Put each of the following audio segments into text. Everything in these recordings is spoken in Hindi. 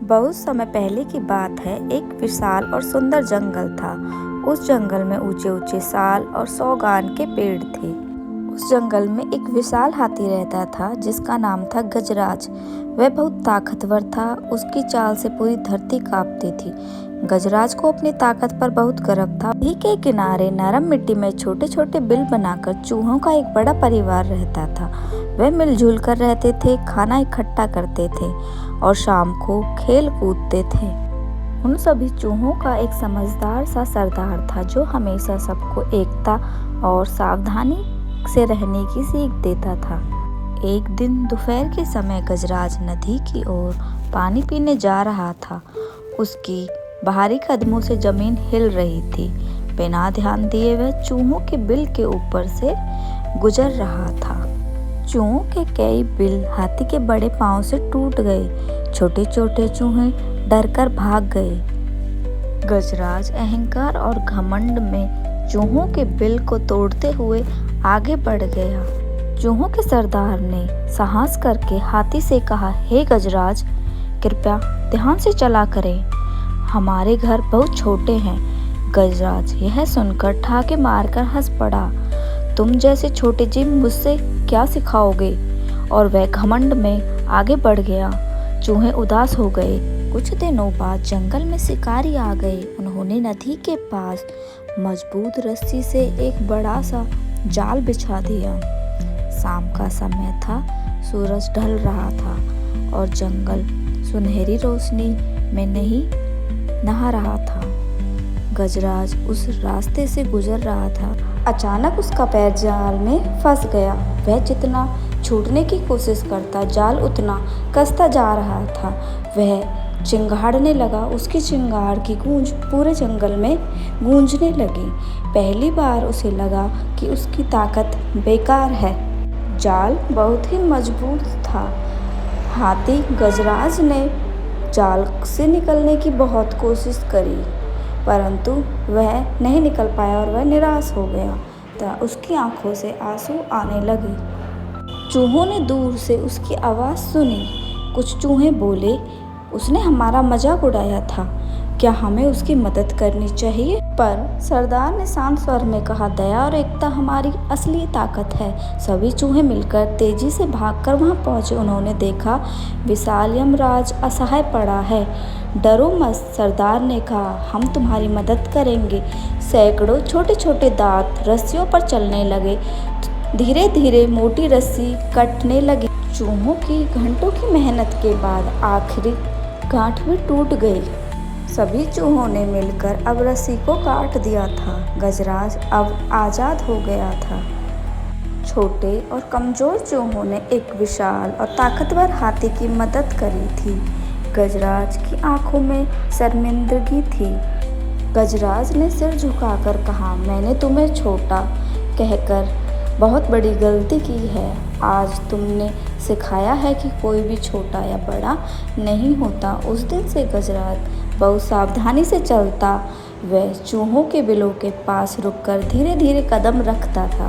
बहुत समय पहले की बात है। एक विशाल और सुंदर जंगल था। उस जंगल में ऊंचे ऊंचे साल और सौगान के पेड़ थे। उस जंगल में एक विशाल हाथी रहता था जिसका नाम था गजराज। वह बहुत ताकतवर था। उसकी चाल से पूरी धरती कांपती थी। गजराज को अपनी ताकत पर बहुत गर्व था। नदी के किनारे नरम मिट्टी में छोटे छोटे बिल बनाकर चूहों का एक बड़ा परिवार रहता था। वे मिलजुल कर रहते थे, खाना इकट्ठा करते थे और शाम को खेल कूदते थे। उन सभी चूहों का एक समझदार सा सरदार था जो हमेशा सबको एकता और सावधानी से रहने की सीख देता था। एक दिन दोपहर के समय गजराज नदी की ओर पानी पीने जा रहा था। उसकी भारी कदमों से जमीन हिल रही थी। बिना ध्यान दिए वह चूहों के बिल के ऊपर से गुजर रहा था। चूहों के कई बिल हाथी के बड़े पांव से टूट गए। छोटे छोटे चूहे डरकर भाग गए। गजराज अहंकार और घमंड में चूहों के बिल को तोड़ते हुए आगे बढ़ गया। चूहों के सरदार ने साहस करके हाथी से कहा, हे गजराज, कृपया ध्यान से चला करें। हमारे घर बहुत छोटे हैं। गजराज यह सुनकर ठाके मारकर हंस पड़ा। तुम जैसे छोटे जीव मुझसे क्या सिखाओगे? और वह घमंड में आगे बढ़ गया। चूहे उदास हो गए। कुछ दिनों बाद जंगल में शिकारी आ गए। उन्होंने नदी के पास मजबूत रस्सी से एक बड़ा सा जाल बिछा दिया। शाम का समय था। सूरज ढल रहा था और जंगल सुनहरी रोशनी में नहीं नहा रहा था। गजराज उस रास्ते से गुजर रहा था। अचानक उसका पैर जाल में फंस गया। वह जितना छूटने की कोशिश करता, जाल उतना कसता जा रहा था। वह चिंगाड़ने लगा। उसकी चिंगाड़ की गूंज पूरे जंगल में गूंजने लगी। पहली बार उसे लगा कि उसकी ताकत बेकार है। जाल बहुत ही मजबूत था। हाथी गजराज ने जाल से निकलने की बहुत कोशिश करी, परंतु वह नहीं निकल पाया और वह निराश हो गया। तो उसकी आंखों से आंसू आने लगे। चूहों ने दूर से उसकी आवाज़ सुनी। कुछ चूहे बोले, उसने हमारा मजाक उड़ाया था, क्या हमें उसकी मदद करनी चाहिए? पर सरदार ने शांत स्वर में कहा, दया और एकता हमारी असली ताकत है। सभी चूहे मिलकर तेजी से भागकर वहां पहुंचे। उन्होंने देखा विशाल यमराज असहाय पड़ा है। डरो मत, सरदार ने कहा, हम तुम्हारी मदद करेंगे। सैकड़ों छोटे छोटे दांत रस्सियों पर चलने लगे। धीरे धीरे मोटी रस्सी कटने लगी। चूहों की घंटों की मेहनत के बाद आखिरी गांठ भी टूट गई। सभी चूहों ने मिलकर अब रस्सी को काट दिया था। गजराज अब आज़ाद हो गया था। छोटे और कमज़ोर चूहों ने एक विशाल और ताकतवर हाथी की मदद करी थी। गजराज की आंखों में शर्मिंदगी थी। गजराज ने सिर झुकाकर कहा, मैंने तुम्हें छोटा कहकर बहुत बड़ी गलती की है। आज तुमने सिखाया है कि कोई भी छोटा या बड़ा नहीं होता। उस दिन से गजराज बहुत सावधानी से चलता। वह चूहों के बिलों के पास रुककर धीरे धीरे कदम रखता था।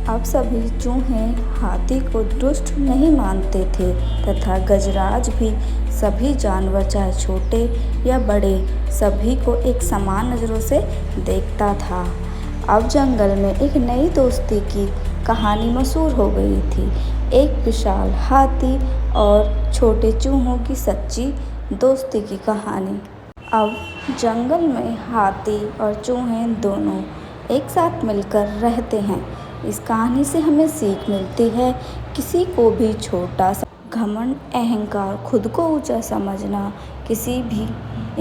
अब सभी चूहे हाथी को दुष्ट नहीं मानते थे तथा गजराज भी सभी जानवर, चाहे छोटे या बड़े, सभी को एक समान नज़रों से देखता था। अब जंगल में एक नई दोस्ती की कहानी मशहूर हो गई थी। एक विशाल हाथी और छोटे चूहों की सच्ची दोस्ती की कहानी। अब जंगल में हाथी और चूहे दोनों एक साथ मिलकर रहते हैं। इस कहानी से हमें सीख मिलती है, किसी को भी छोटा सा घमंड, अहंकार, खुद को ऊंचा समझना किसी भी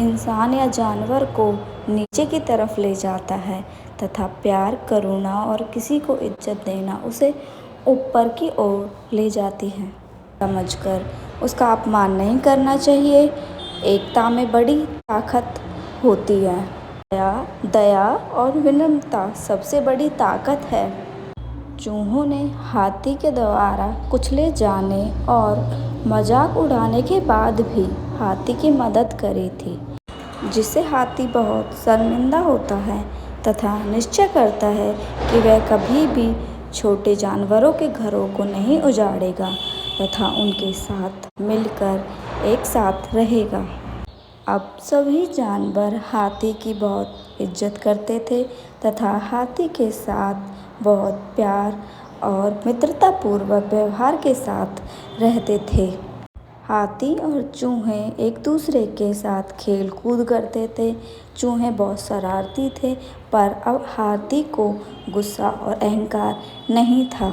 इंसान या जानवर को नीचे की तरफ ले जाता है तथा प्यार, करुणा और किसी को इज्जत देना उसे ऊपर की ओर ले जाती है। समझकर उसका अपमान नहीं करना चाहिए। एकता में बड़ी ताकत होती है। दया और विनम्रता सबसे बड़ी ताकत है। चूहों ने हाथी के द्वारा कुचले जाने और मजाक उड़ाने के बाद भी हाथी की मदद करी थी, जिससे हाथी बहुत शर्मिंदा होता है तथा निश्चय करता है कि वह कभी भी छोटे जानवरों के घरों को नहीं उजाड़ेगा तथा उनके साथ मिलकर एक साथ रहेगा। अब सभी जानवर हाथी की बहुत इज्जत करते थे तथा हाथी के साथ बहुत प्यार और मित्रतापूर्वक व्यवहार के साथ रहते थे। हाथी और चूहे एक दूसरे के साथ खेल कूद करते थे। चूहे बहुत शरारती थे, पर अब हाथी को गुस्सा और अहंकार नहीं था।